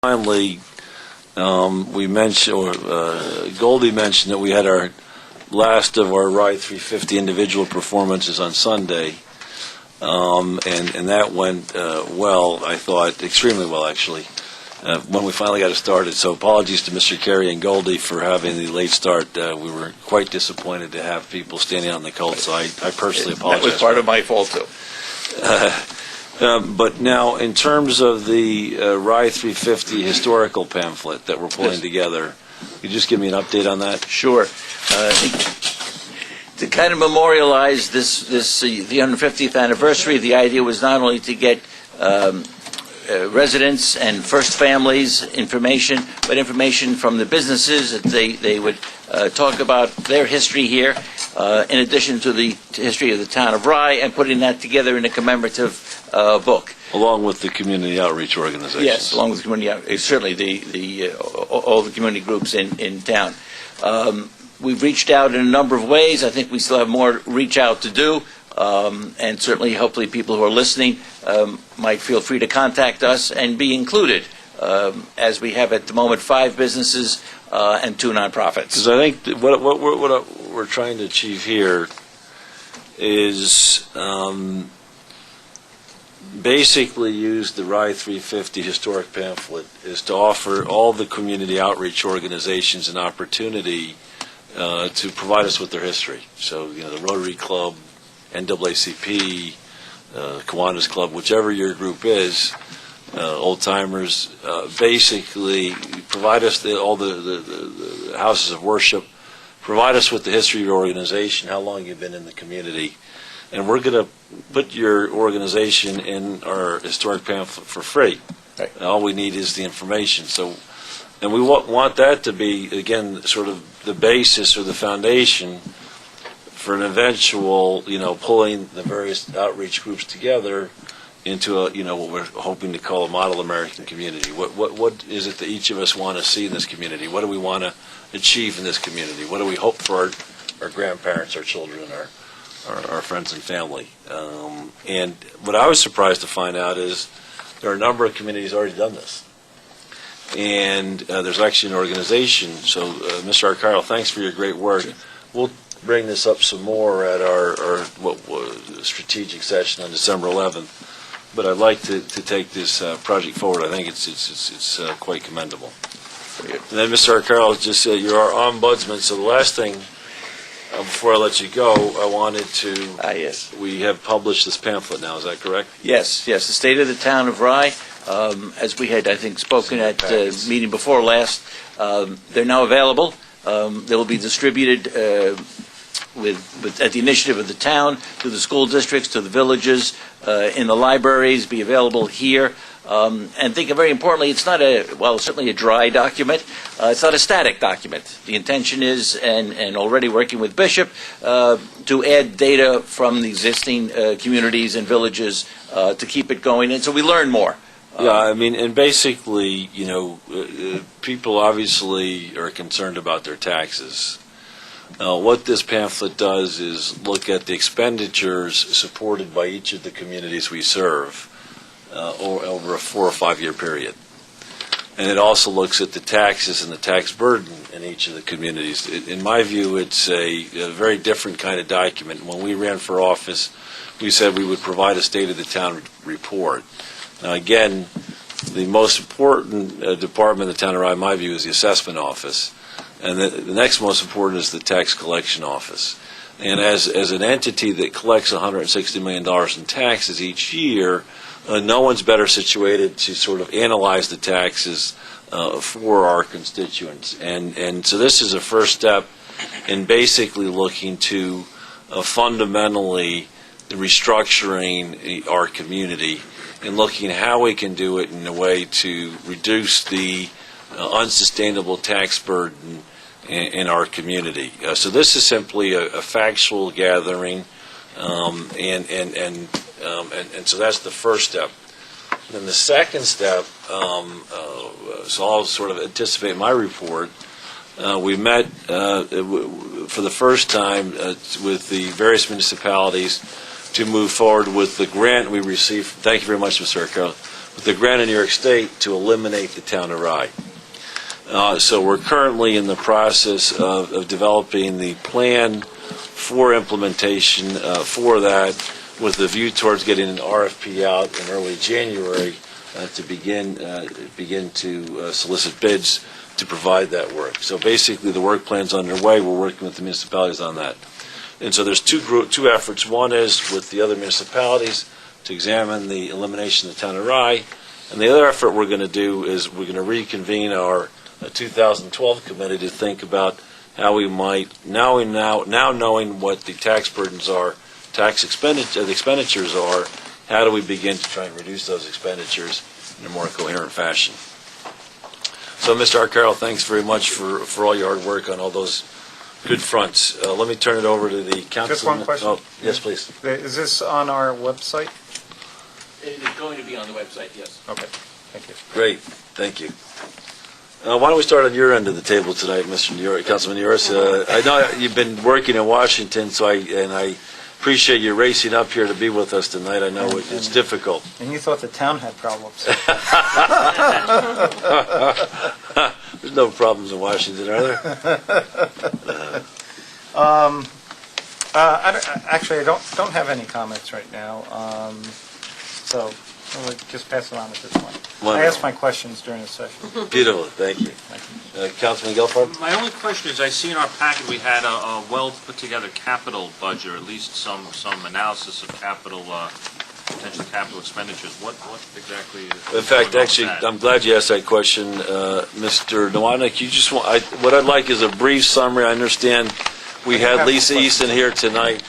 Finally, we mentioned, or Goldie mentioned that we had our last of our Ride 350 individual performances on Sunday, and that went well, I thought, extremely well, actually, when we finally got it started. So apologies to Mr. Carey and Goldie for having the late start. We were quite disappointed to have people standing out in the cold, so I personally apologize. That was part of my fault, too. But now, in terms of the Ride 350 historical pamphlet that we're pulling together, could you just give me an update on that? Sure. To kind of memorialize the 150th anniversary, the idea was not only to get residents and first families information, but information from the businesses that they would talk about their history here, in addition to the history of the town of Rye, and putting that together in a commemorative book. Along with the community outreach organizations. Yes, along with the community outreach, certainly all the community groups in town. We've reached out in a number of ways. I think we still have more reach out to do. And certainly, hopefully, people who are listening might feel free to contact us and be included, as we have at the moment 5 businesses and 2 nonprofits. Because I think what we're trying to achieve here is basically use the Ride 350 historic pamphlet is to offer all the community outreach organizations an opportunity to provide us with their history. So, the Rotary Club, NAACP, Kiwanis Club, whichever your group is, old timers, basically provide us all the houses of worship, provide us with the history of your organization, how long you've been in the community, and we're going to put your organization in our historic pamphlet for free. Right. All we need is the information. So, and we want that to be, again, sort of the basis or the foundation for an eventual, pulling the various outreach groups together into a, what we're hoping to call a model American community. What is it that each of us want to see in this community? What do we want to achieve in this community? What do we hope for our grandparents, our children, our friends and family? And what I was surprised to find out is there are a number of communities already done this. And there's actually an organization. So, Mr. Arcaro, thanks for your great work. Sure. We'll bring this up some more at our strategic session on December 11th. But I'd like to take this project forward. I think it's quite commendable. And then, Mr. Arcaro, just you're our ombudsman. So the last thing, before I let you go, I wanted to. Yes. We have published this pamphlet now. Is that correct? Yes. The state of the town of Rye, as we had, I think, spoken at the meeting before last, they're now available. They will be distributed at the initiative of the town, to the school districts, to the villages, in the libraries, be available here. And think, very importantly, it's not certainly a dry document. It's not a static document. The intention is, and already working with Bishop, to add data from the existing communities and villages to keep it going, and so we learn more. Yeah, and basically, people obviously are concerned about their taxes. What this pamphlet does is look at the expenditures supported by each of the communities we serve over a 4 or 5 year period. And it also looks at the taxes and the tax burden in each of the communities. In my view, it's a very different kind of document. When we ran for office, we said we would provide a state of the town report. Now, again, the most important department in the town of Rye, in my view, is the assessment office. And the next most important is the tax collection office. And as an entity that collects $160 million in taxes each year, no one's better situated to sort of analyze the taxes for our constituents. And so this is a first step in basically looking to fundamentally restructuring our community and looking at how we can do it in a way to reduce the unsustainable tax burden in our community. So this is simply a factual gathering, and so that's the first step. Then the second step, so I'll sort of anticipate my report. We met for the first time with the various municipalities to move forward with the grant we received. Thank you very much, Mr. Arcaro. with the grant of New York State to eliminate the town of Rye. So we're currently in the process of developing the plan for implementation for that, with the view towards getting an RFP out in early January to begin to solicit bids to provide that work. So basically, the work plan's underway. We're working with the municipalities on that. And so there's two efforts. One is with the other municipalities to examine the elimination of the town of Rye. And the other effort we're going to do is we're going to reconvene our 2012 committee to think about how we might, now knowing what the tax burdens are, expenditures are, how do we begin to try and reduce those expenditures in a more coherent fashion. So, Mr. Arcaro, thanks very much for all your hard work on all those good fronts. Let me turn it over to the council. Just one question. Oh, yes, please. Is this on our website? It is going to be on the website, yes. Okay, thank you. Great, thank you. Why don't we start on your end of the table tonight, Councilman Uris? I know you've been working in Washington, so I appreciate you racing up here to be with us tonight. I know it's difficult. And you thought the town had problems. There's no problems in Washington, are there? Actually, I don't have any comments right now, so I'll just pass it on at this point. Wonderful. I asked my questions during the session. Beautiful, thank you. Councilman Gelfarb? My only question is, I see in our packet we had a well-put-together capital budget, or at least some analysis of potential capital expenditures. What exactly is In fact, going on actually, with that? I'm glad you asked that question. Mr. Nowotny, what I'd like is a brief summary. I understand we had Lisa Easton here tonight.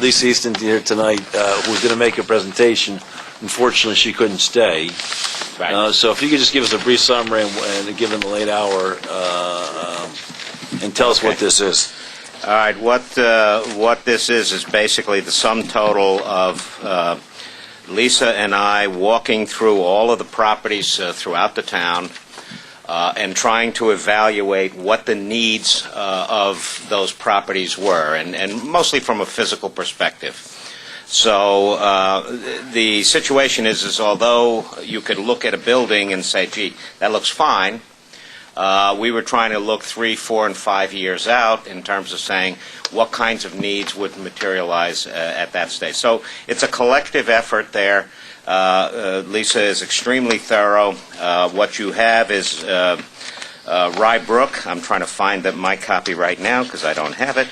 Lisa Easton here tonight who was going to make a presentation. Unfortunately, she couldn't stay. Right. So if you could just give us a brief summary and given the late hour, and tell us what this is. All right, what this is basically the sum total of Lisa and I walking through all of the properties throughout the town and trying to evaluate what the needs of those properties were, and mostly from a physical perspective. So the situation is although you could look at a building and say, gee, that looks fine, we were trying to look 3, 4, and 5 years out in terms of saying what kinds of needs would materialize at that stage. So it's a collective effort there. Lisa is extremely thorough. What you have is Rye Brook. I'm trying to find my copy right now because I don't have it.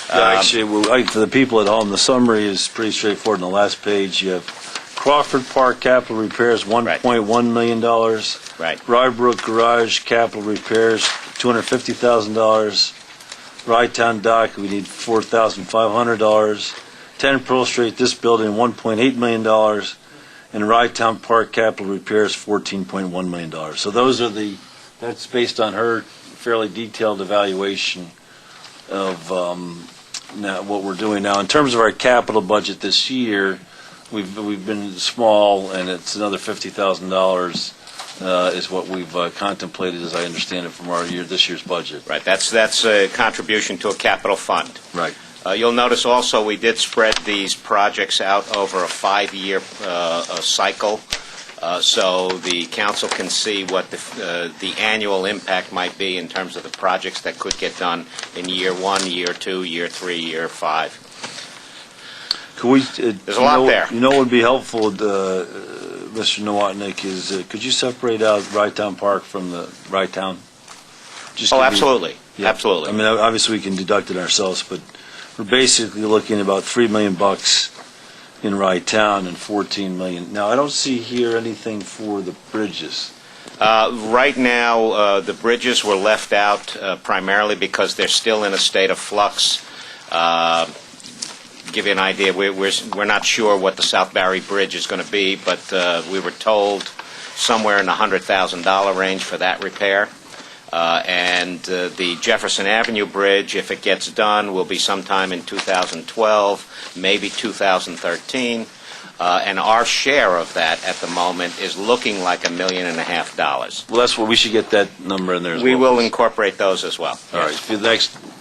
Actually, for the people at home, the summary is pretty straightforward. On the last page, you have Crawford Park capital repairs, $1.1 million. Right. Rybrook Garage capital repairs, $250,000. Rytown Dock, we need $4,500. 10 Pearl Street, this building, $1.8 million. And Rytown Park capital repairs, $14.1 million. So that's based on her fairly detailed evaluation of now what we're doing now. In terms of our capital budget this year, we've been small, and it's another $50,000 is what we've contemplated, as I understand it, from this year's budget. Right. That's a contribution to a capital fund. Right. You'll notice also we did spread these projects out over a 5-year cycle, so the council can see what the annual impact might be in terms of the projects that could get done in year 1, year 2, year 3, year 5. There's a lot there. You know what would be helpful, Mr. Nowotny, is could you separate out Rytown Park from the Rytown? Absolutely. Yeah. Absolutely. I mean, obviously we can deduct it ourselves, but we're basically looking at about $3 million in Rytown and $14 million. Now, I don't see here anything for the bridges. Right now, the bridges were left out primarily because they're still in a state of flux. Give you an idea, we're not sure what the South Barry Bridge is going to be, but we were told somewhere in the $100,000 range for that repair. And the Jefferson Avenue Bridge, if it gets done, will be sometime in 2012, maybe 2013. And our share of that at the moment is looking like $1.5 million. Well, that's what we should get that number in there as well. We will incorporate those as well. All right, for the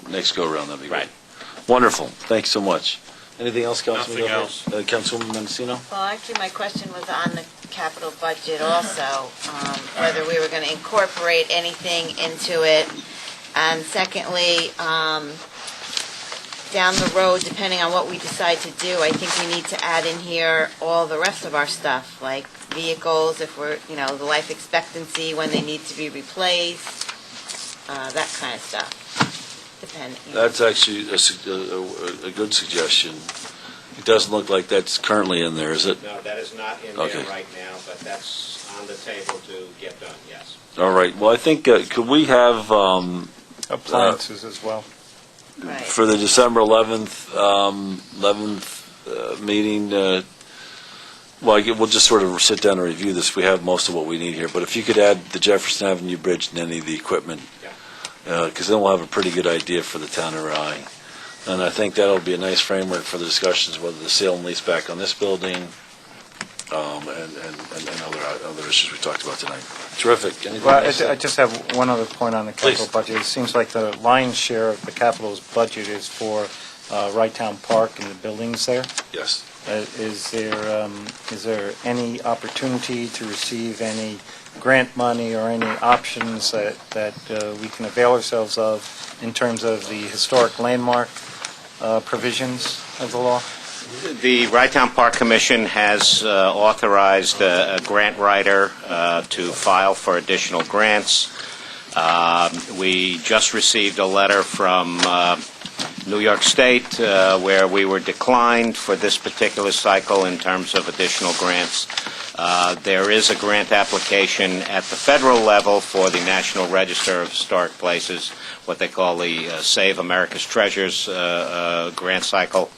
next go around, that'd be great. Right. Wonderful. Thanks so much. Anything else, Councilman? Nothing else. Councilwoman Mendocino? Well, actually, my question was on the capital budget also, whether we were going to incorporate anything into it. And secondly, down the road, depending on what we decide to do, I think we need to add in here all the rest of our stuff, like vehicles, if we're, the life expectancy, when they need to be replaced, that kind of stuff. That's actually a good suggestion. It doesn't look like that's currently in there, is it? No, that is not in Okay. there right now, but that's on the table to get done, yes. All right, well, I think, could we have, Appliances as well. Right. for the December 11th meeting, we'll just sort of sit down and review this. We have most of what we need here, but if you could add the Jefferson Avenue Bridge and any of the equipment, because then we'll have a pretty good idea for the town of Rye. And I think that'll be a nice framework for the discussions, whether the sale and lease back on this building, and other issues we talked about tonight. Terrific. Anything Well, else? I just have one other point on the capital Please. budget. It seems like the lion's share of the capital's budget is for Rye Town Park and the buildings there. Yes. Is there any opportunity to receive any grant money or any options that we can avail ourselves of in terms of the historic landmark provisions of the law? The Rye Town Park Commission has authorized a grant writer to file for additional grants. We just received a letter from New York State where we were declined for this particular cycle in terms of additional grants. There is a grant application at the federal level for the National Register of Historic Places, what they call the Save America's Treasures grant cycle.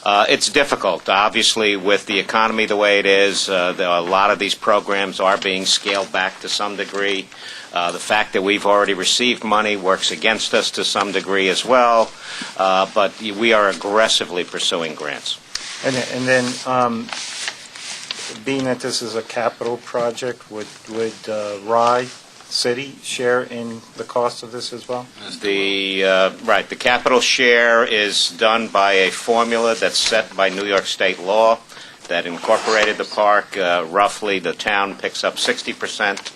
It's difficult. Obviously, with the economy the way it is, a lot of these programs are being scaled back to some degree. The fact that we've already received money works against us to some degree as well, but we are aggressively pursuing grants. And then, being that this is a capital project, would Rye City share in the cost of this as well? The capital share is done by a formula that's set by New York State law that incorporated the park. Roughly, the town picks up 60%,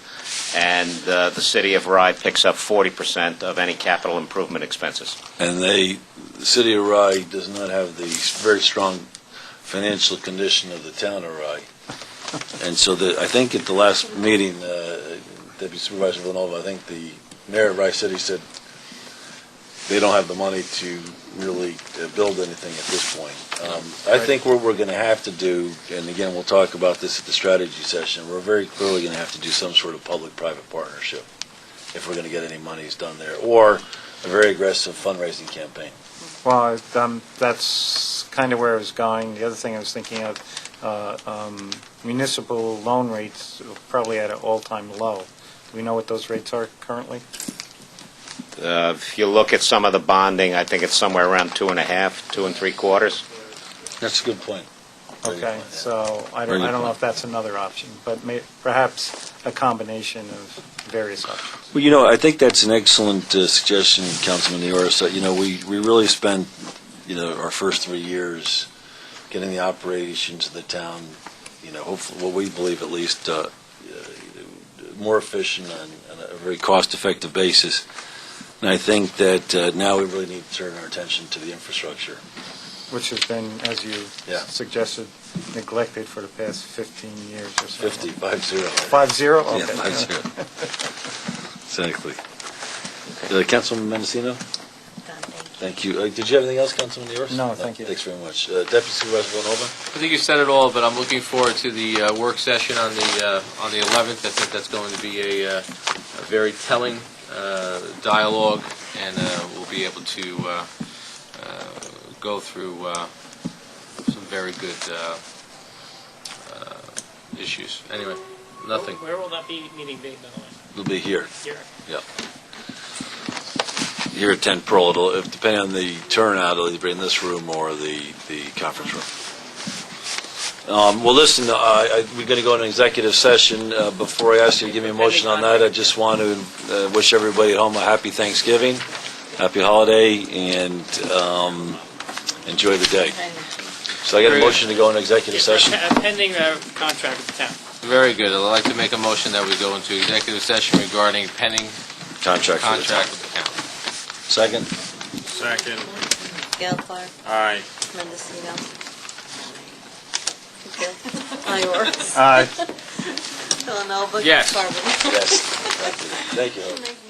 and the city of Rye picks up 40% of any capital improvement expenses. And the city of Rye does not have the very strong financial condition of the town of Rye. And so I think at the last meeting, Deputy Supervisor Villanova, I think the mayor of Rye City said they don't have the money to really build anything at this point. I think what we're going to have to do, and again, we'll talk about this at the strategy session, we're very clearly going to have to do some sort of public-private partnership if we're going to get any monies done there, or a very aggressive fundraising campaign. Well, that's kind of where I was going. The other thing I was thinking of, municipal loan rates are probably at an all-time low. Do we know what those rates are currently? If you look at some of the bonding, I think it's somewhere around 2.5, 2 3/4. That's a good point. Very good Okay, point, yeah. so I Very don't good know point. if that's another option, but perhaps a combination of various options. Well, I think that's an excellent suggestion, Councilman Neoris. We really spent, our first 3 years getting the operations of the town, hopefully, what we believe at least, more efficient on a very cost-effective basis. And I think that now we really need to turn our attention to the infrastructure. Which has been, as you Yeah. suggested, neglected for the past 15 years or so. 50, 50. 50? Okay. Yeah, 50. Exactly. Councilman Mendocino? Thank you. Did you have anything else, Councilman Neoris? No, thank you. Thanks very much. Deputy Supervisor Villanova? I think you said it all, but I'm looking forward to the work session on the 11th. I think that's going to be a very telling dialogue, and we'll be able to go through some very good issues. Anyway, nothing. Where will that be meeting date, by the way? It'll be here. Here. Here at 10 Pearl. Depending on the turnout, it'll either be in this room or the conference room. Well, listen, we're going to go into executive session. Before I ask you to give me a motion on that, I just want to wish everybody at home a happy Thanksgiving, happy holiday, and enjoy the day. So I got a motion to go into executive session. Pending contract with the town. Very good. I'd like to make a motion that we go into executive session regarding pending Contract for the contract town. with the county. Second? Second. Gail Clark, Aye. Mendocino. Ior. Aye. Villanova. Yes. Carbon. Yes. Thank you.